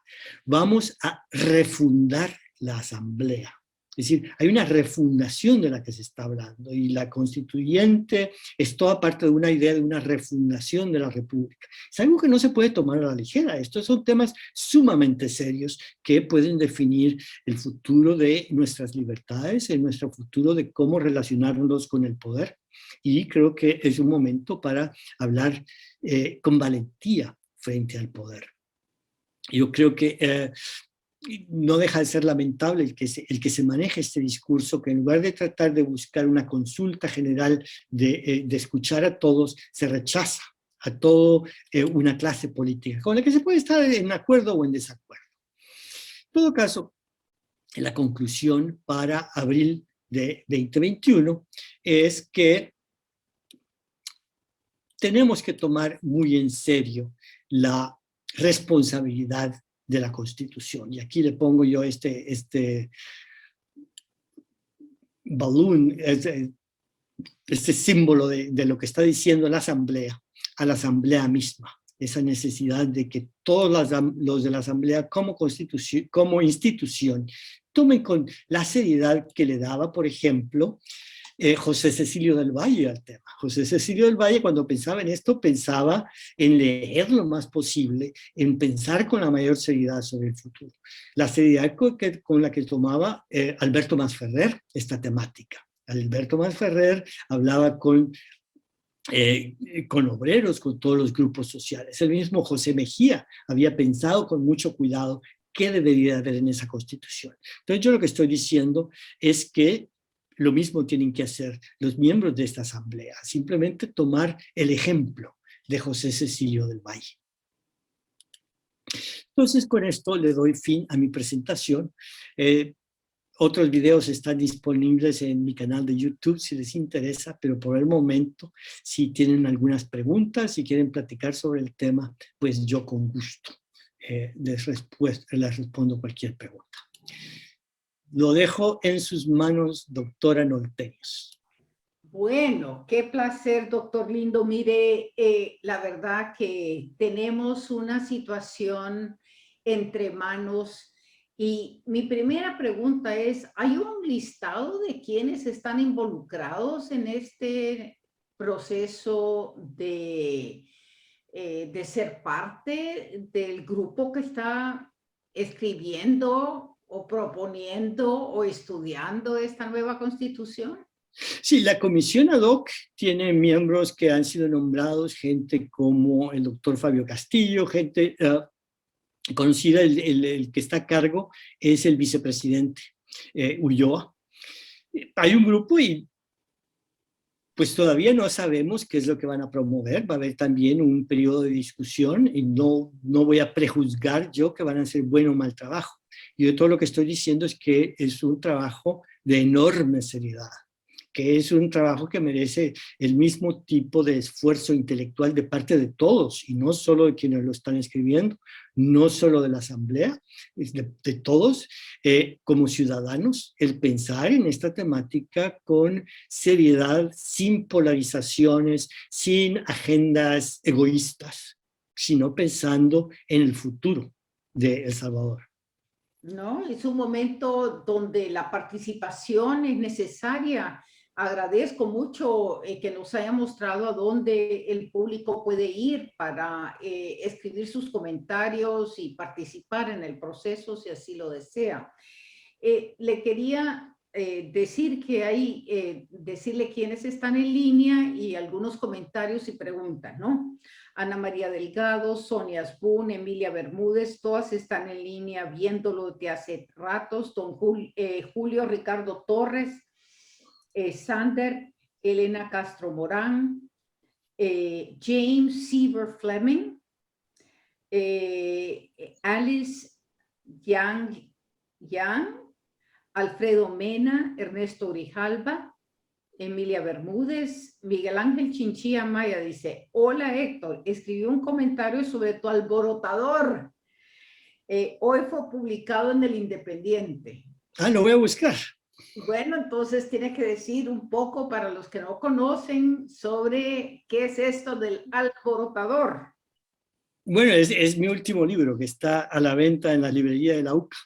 Vamos a refundar la Asamblea. Es decir, hay una refundación de la que se está hablando, y la constituyente es toda parte de una idea de una refundación de la República. Es algo que no se puede tomar a la ligera. Estos son temas sumamente serios que pueden definir el futuro de nuestras libertades, el nuestro futuro de cómo relacionarnos con el poder. Y creo que es un momento para hablar con valentía frente al poder. Yo creo que no deja de ser lamentable el que se maneje este discurso, que en lugar de tratar de buscar una consulta general, de escuchar a todos, se rechaza a toda una clase política, con la que se puede estar en acuerdo o en desacuerdo. En todo caso, la conclusión para abril de 2021 es que tenemos que tomar muy en serio la responsabilidad de la Constitución. Y aquí le pongo yo este balloon, este símbolo de lo que está diciendo la Asamblea, a la Asamblea misma. Esa necesidad de que todos los de la Asamblea como institución tomen con la seriedad que le daba, por ejemplo, José Cecilio del Valle al tema. José Cecilio del Valle, cuando pensaba en esto, pensaba en leer lo más posible, en pensar con la mayor seriedad sobre el futuro. La seriedad con la que tomaba Alberto Masferrer esta temática. Alberto Masferrer hablaba con obreros, con todos los grupos sociales. El mismo José Mejía había pensado con mucho cuidado qué debería haber en esa Constitución. Entonces yo lo que estoy diciendo es que lo mismo tienen que hacer los miembros de esta Asamblea, simplemente tomar el ejemplo de José Cecilio del Valle. Entonces, con esto le doy fin a mi presentación. Otros videos están disponibles en mi canal de YouTube si les interesa, pero por el momento, si tienen algunas preguntas, si quieren platicar sobre el tema, pues yo con gusto les respondo cualquier pregunta. Lo dejo en sus manos, doctora Nolteños. Bueno, qué placer, doctor Lindo. Mire, la verdad que tenemos una situación entre manos y mi primera pregunta es, ¿hay un listado de quienes están involucrados en este proceso de ser parte del grupo que está escribiendo o proponiendo o estudiando esta nueva constitución? Sí, la comisión ad hoc tiene miembros que han sido nombrados, gente como el doctor Fabio Castillo, gente conocida, el que está a cargo es el vicepresidente Ulloa. Hay un grupo y pues todavía no sabemos qué es lo que van a promover. Va a haber también un periodo de discusión y no voy a prejuzgar yo que van a hacer buen o mal trabajo. Yo todo lo que estoy diciendo es que es un trabajo de enorme seriedad, que es un trabajo que merece el mismo tipo de esfuerzo intelectual de parte de todos, y no solo de quienes lo están escribiendo, no solo de la Asamblea, de todos como ciudadanos, el pensar en esta temática con seriedad, sin polarizaciones, sin agendas egoístas, sino pensando en el futuro de El Salvador. ¿No? Es un momento donde la participación es necesaria. Agradezco mucho que nos haya mostrado a dónde el público puede ir para escribir sus comentarios y participar en el proceso si así lo desea. Le quería decir que decirle quiénes están en línea y algunos comentarios y preguntas, ¿no? Ana María Delgado, Sonia Asbun, Emilia Bermúdez, todas están en línea viéndolo de hace ratos, Julio Ricardo Torres, Sander, Elena Castro Morán, James Seaver Fleming, Alice Yang, Alfredo Mena, Ernesto Grijalva, Emilia Bermúdez, Miguel Ángel Chinchilla Maya dice, hola Héctor, escribí un comentario sobre tu alborotador. Hoy fue publicado en El Independiente. Ah, lo voy a buscar. Bueno, entonces tiene que decir un poco para los que no conocen sobre qué es esto del alborotador. Bueno, es mi último libro que está a la venta en la librería de la UCA,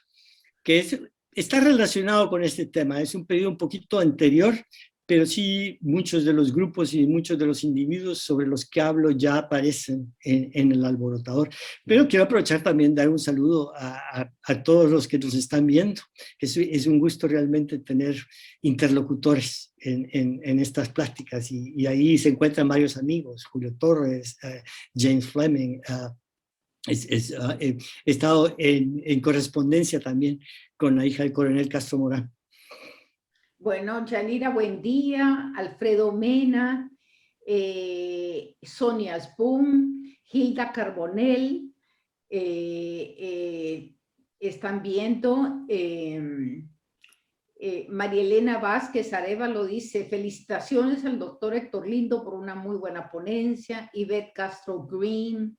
que está relacionado con este tema. Es un periodo un poquito anterior, pero sí muchos de los grupos y muchos de los individuos sobre los que hablo ya aparecen en el alborotador. Pero quiero aprovechar también dar un saludo a todos los que nos están viendo. Es un gusto realmente tener interlocutores en estas pláticas y ahí se encuentran varios amigos, Julio Torres, James Fleming, he estado en correspondencia también con la hija del coronel Castro Morán. Bueno, Yanira, buen día. Alfredo Mena, Sonia Asbun, Hilda Carbonell, están viendo. María Elena Vázquez Arevalo dice, felicitaciones al doctor Héctor Lindo por una muy buena ponencia. Ivette Castro Green,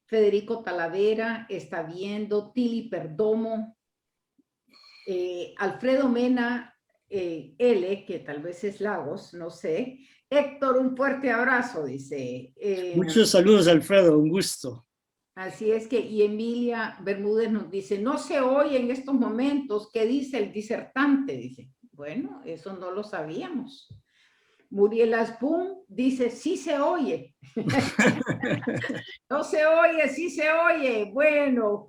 Federico Talavera está viendo, Tili Perdomo, Alfredo Mena L, que tal vez es Lagos, no sé. Héctor, un fuerte abrazo, dice. Muchos saludos, Alfredo, un gusto. Así es que, y Emilia Bermúdez nos dice, no se oye en estos momentos, ¿qué dice el disertante? Dice, bueno, eso no lo sabíamos. Muriel Asbun dice, sí se oye. No se oye, sí se oye. Bueno,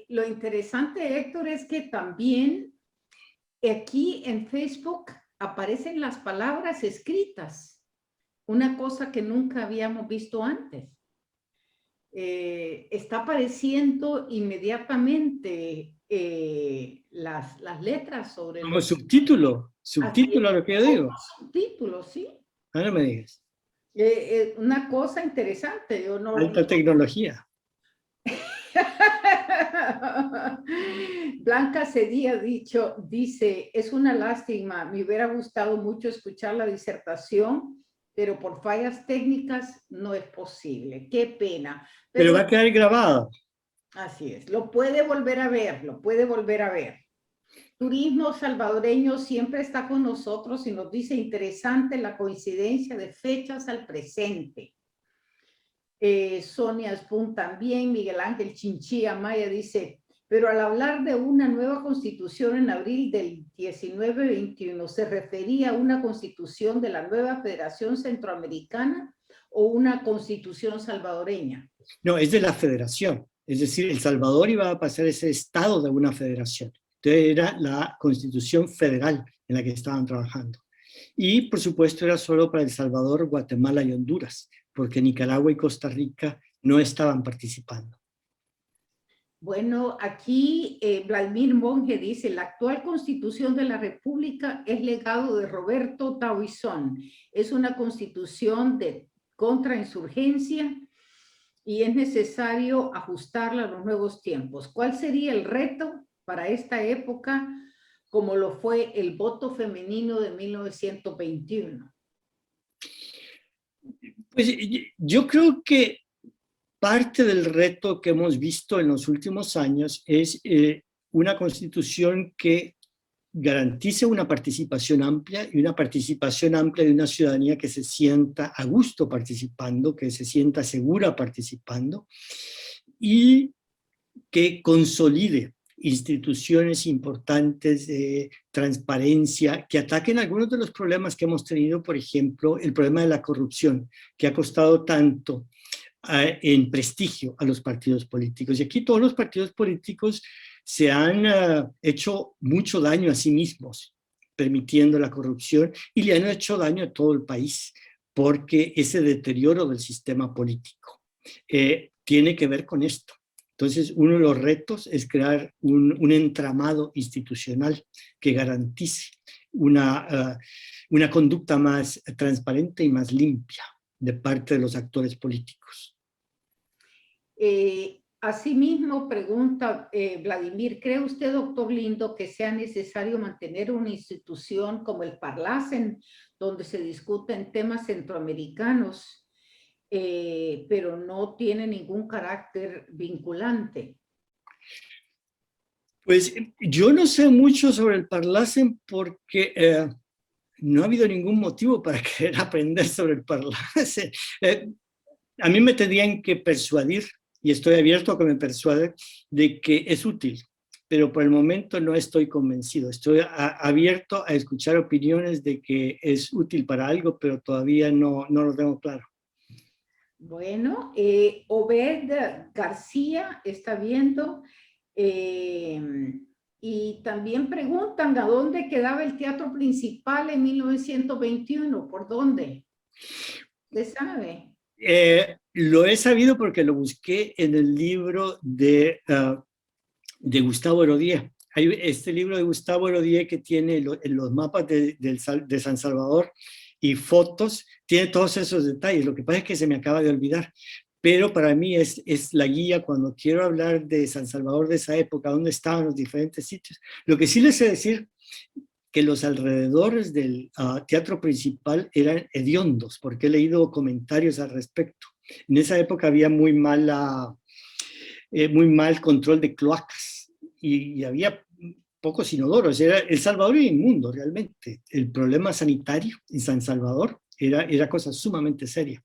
lo interesante, Héctor, es que también aquí en Facebook aparecen las palabras escritas, una cosa que nunca habíamos visto antes. Está apareciendo inmediatamente las letras sobre Como subtítulo a lo que yo digo. Subtítulos, sí. Ahora me digas. Una cosa interesante, yo no... Alta tecnología. Blanca Cedía dice, es una lástima, me hubiera gustado mucho escuchar la disertación, pero por fallas técnicas no es posible. Qué pena. Pero va a quedar grabado. Así es, lo puede volver a ver, lo puede volver a ver. Turismo salvadoreño siempre está con nosotros y nos dice interesante la coincidencia de fechas al presente. Sonia Spun también, Miguel Ángel Chinchilla Maya dice, pero al hablar de una nueva constitución en abril del 1921, ¿se refería a una constitución de la nueva Federación Centroamericana o una constitución salvadoreña? No, es de la federación. Es decir, El Salvador iba a pasar ese estado de una federación. Entonces era la constitución federal en la que estaban trabajando. Y por supuesto era solo para El Salvador, Guatemala y Honduras, porque Nicaragua y Costa Rica no estaban participando. Bueno, aquí Vladimir Monge dice, la actual constitución de la República es legado de Roberto Taubizón. Es una constitución de contrainsurgencia y es necesario ajustarla a los nuevos tiempos. ¿Cuál sería el reto para esta época como lo fue el voto femenino de 1921? Pues yo creo que parte del reto que hemos visto en los últimos años es una constitución que garantice una participación amplia y una participación amplia de una ciudadanía que se sienta a gusto participando, que se sienta segura participando y que consolide instituciones importantes de transparencia, que ataquen algunos de los problemas que hemos tenido, por ejemplo, el problema de la corrupción, que ha costado tanto en prestigio a los partidos políticos. Y aquí todos los partidos políticos se han hecho mucho daño a sí mismos, permitiendo la corrupción, y le han hecho daño a todo el país, porque ese deterioro del sistema político tiene que ver con esto. Entonces, uno de los retos es crear un entramado institucional que garantice una conducta más transparente y más limpia de parte de los actores políticos. Asimismo, pregunta Vladimir, ¿cree usted, doctor Lindo, que sea necesario mantener una institución como el Parlacen, donde se discuten temas centroamericanos, pero no tiene ningún carácter vinculante? Pues yo no sé mucho sobre el Parlacen porque no ha habido ningún motivo para querer aprender sobre el Parlacen. A mí me tendrían que persuadir, y estoy abierto a que me persuaden, de que es útil, pero por el momento no estoy convencido. Estoy abierto a escuchar opiniones de que es útil para algo, pero todavía no lo tengo claro. Bueno, Obed García está viendo, y también preguntan a dónde quedaba el Teatro Principal en 1921, ¿por dónde? ¿Usted sabe? Lo he sabido porque lo busqué en el libro de Gustavo Herodier. Hay este libro de Gustavo Herodier que tiene los mapas de San Salvador y fotos, tiene todos esos detalles. Lo que pasa es que se me acaba de olvidar, pero para mí es la guía cuando quiero hablar de San Salvador de esa época, dónde estaban los diferentes sitios. Lo que sí les sé decir que los alrededores del teatro principal eran hediondos, porque he leído comentarios al respecto. En esa época había muy mal control de cloacas y había pocos inodoros. El Salvador era inmundo realmente. El problema sanitario en San Salvador era cosa sumamente seria.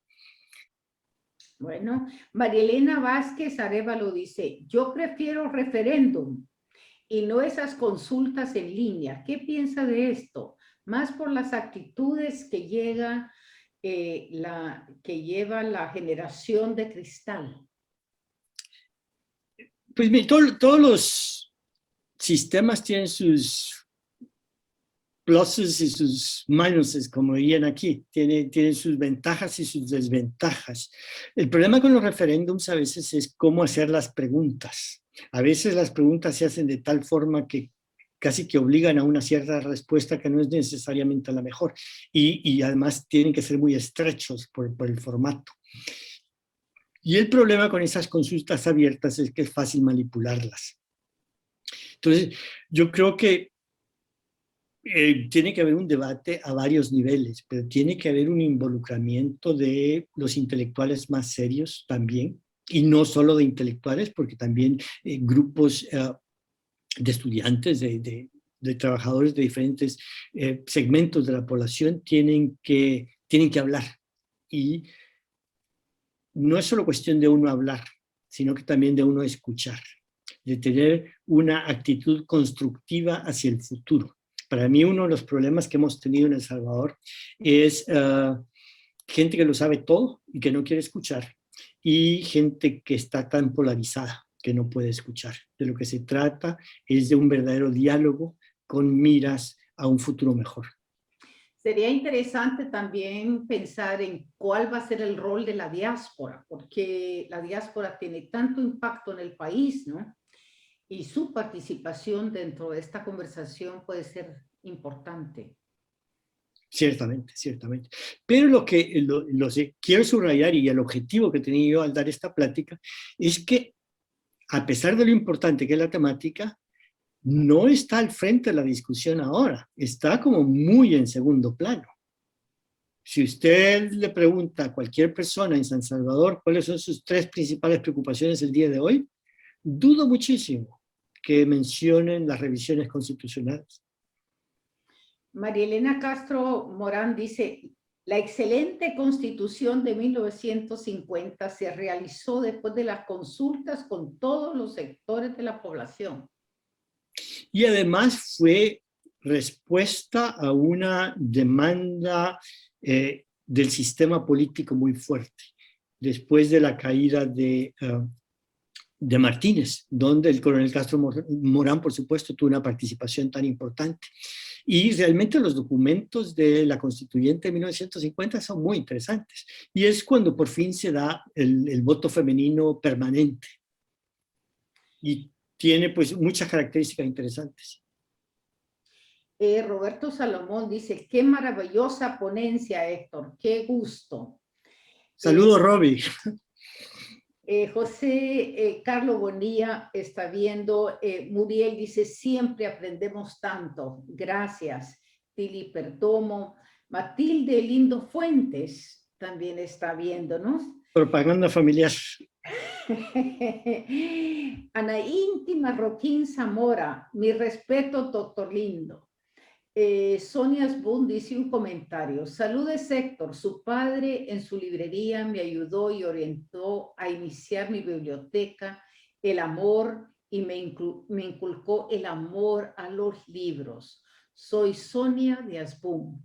Bueno, María Elena Vázquez Arevalo dice, yo prefiero referéndum y no esas consultas en línea. ¿Qué piensa de esto? Más por las actitudes que lleva la generación de cristal. Pues todos los sistemas tienen sus pluses y sus minuses, como dirían aquí, tienen sus ventajas y sus desventajas. El problema con los referéndums a veces es cómo hacer las preguntas. A veces las preguntas se hacen de tal forma que casi que obligan a una cierta respuesta que no es necesariamente la mejor. Y además tienen que ser muy estrechos por el formato. Y el problema con esas consultas abiertas es que es fácil manipularlas. Entonces, yo creo que tiene que haber un debate a varios niveles, pero tiene que haber un involucramiento de los intelectuales más serios también, y no solo de intelectuales, porque también grupos de estudiantes, de trabajadores de diferentes segmentos de la población tienen que hablar. Y no es solo cuestión de uno hablar, sino que también de uno escuchar, de tener una actitud constructiva hacia el futuro. Para mí uno de los problemas que hemos tenido en El Salvador es gente que lo sabe todo y que no quiere escuchar, y gente que está tan polarizada que no puede escuchar. De lo que se trata es de un verdadero diálogo con miras a un futuro mejor. Sería interesante también pensar en cuál va a ser el rol de la diáspora, porque la diáspora tiene tanto impacto en el país, ¿no? Y su participación dentro de esta conversación puede ser importante. Ciertamente, ciertamente. Pero lo que quiero subrayar, y el objetivo que tenía yo al dar esta plática, es que a pesar de lo importante que es la temática, no está al frente de la discusión ahora, está como muy en segundo plano. Si usted le pregunta a cualquier persona en San Salvador cuáles son sus 3 principales preocupaciones el día de hoy, dudo muchísimo que mencionen las revisiones constitucionales. María Elena Castro Morán dice, la excelente Constitución de 1950 se realizó después de las consultas con todos los sectores de la población. Y además fue respuesta a una demanda del sistema político muy fuerte, después de la caída de Martínez, donde el coronel Castro Morán, por supuesto, tuvo una participación tan importante. Y realmente los documentos de la constituyente de 1950 son muy interesantes. Y es cuando por fin se da el voto femenino permanente. Y tiene pues muchas características interesantes. Roberto Salomón dice, qué maravillosa ponencia, Héctor, qué gusto. Saludos, Robbie. José Carlos Bonilla está viendo, Muriel dice, siempre aprendemos tanto, gracias. Tili Perdomo, Matilde Lindo Fuentes también está viéndonos. Propaganda familiar. Ana Íntima Roquín Zamora, mi respeto, doctor Lindo. Sonia Sbun dice un comentario. Saludes, Héctor. Su padre en su librería me ayudó y orientó a iniciar mi biblioteca, el amor, y me inculcó el amor a los libros. Soy Sonia de Asbun.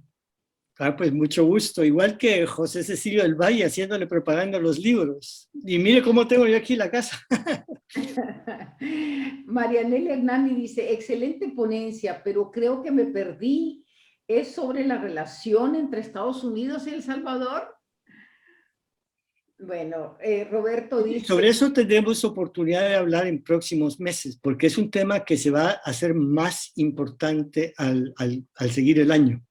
Pues mucho gusto. Igual que José Cecilio del Valle haciéndole propaganda a los libros. Y mire cómo tengo yo aquí la casa. Marianela Hernani dice, excelente ponencia, pero creo que me perdí. ¿Es sobre la relación entre Estados Unidos y El Salvador? Bueno, Roberto dice... Sobre eso tendremos oportunidad de hablar en próximos meses, porque es un tema que se va a hacer más importante al seguir el año.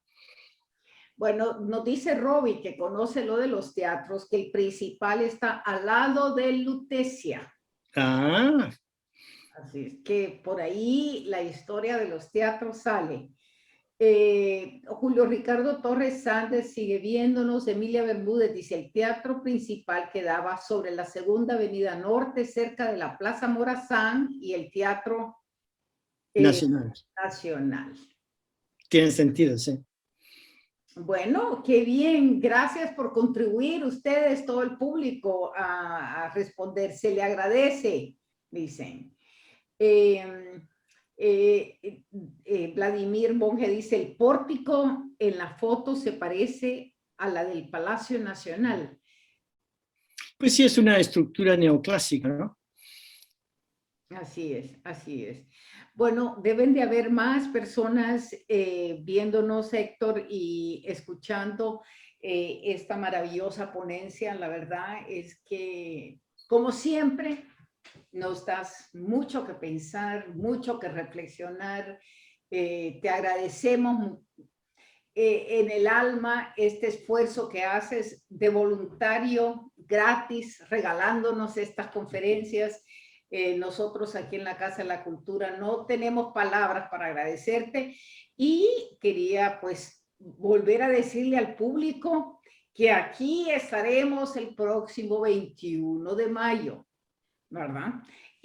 Bueno, nos dice Robbie, que conoce lo de los teatros, que el principal está al lado de Lutecia. Ah. Así es que por ahí la historia de los teatros sale. Julio Ricardo Torres Sández sigue viéndonos. Emilia Bermúdez dice, el teatro principal quedaba sobre la Segunda Avenida Norte, cerca de la Plaza Morazán, y el Teatro Nacional. Tiene sentido, sí. Bueno, qué bien. Gracias por contribuir ustedes, todo el público, a responder. Se le agradece, dicen. Vladimir Monge dice, el pórtico en la foto se parece a la del Palacio Nacional. Pues sí, es una estructura neoclásica, ¿no? Así es, así es. Bueno, deben de haber más personas viéndonos, Héctor, y escuchando esta maravillosa ponencia. La verdad es que, como siempre, nos das mucho que pensar, mucho que reflexionar, Te agradecemos en el alma este esfuerzo que haces de voluntario, gratis, regalándonos estas conferencias. Nosotros aquí en la Casa de la Cultura no tenemos palabras para agradecerte y quería pues volver a decirle al público que aquí estaremos el próximo 21 de mayo, ¿verdad?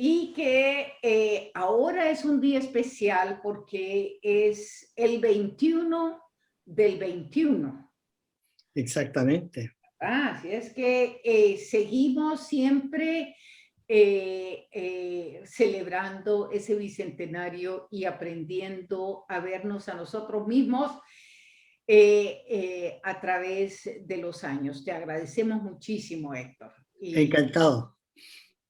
Y que ahora es un día especial porque es el 21 del 21. Exactamente. Así es que seguimos siempre celebrando ese bicentenario y aprendiendo a vernos a nosotros mismos a través de los años. Te agradecemos muchísimo, Héctor. Encantado.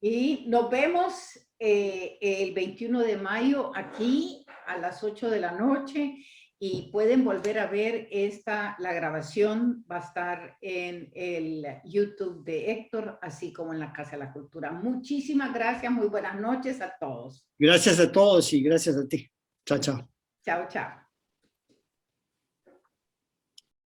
Y nos vemos el 21 de mayo aquí a las 8 de la noche y pueden volver a ver la grabación, va a estar en el YouTube de Héctor, así como en la Casa de la Cultura. Muchísimas gracias, muy buenas noches a todos. Gracias a todos y gracias a ti. Chao, chao. Chao, chao.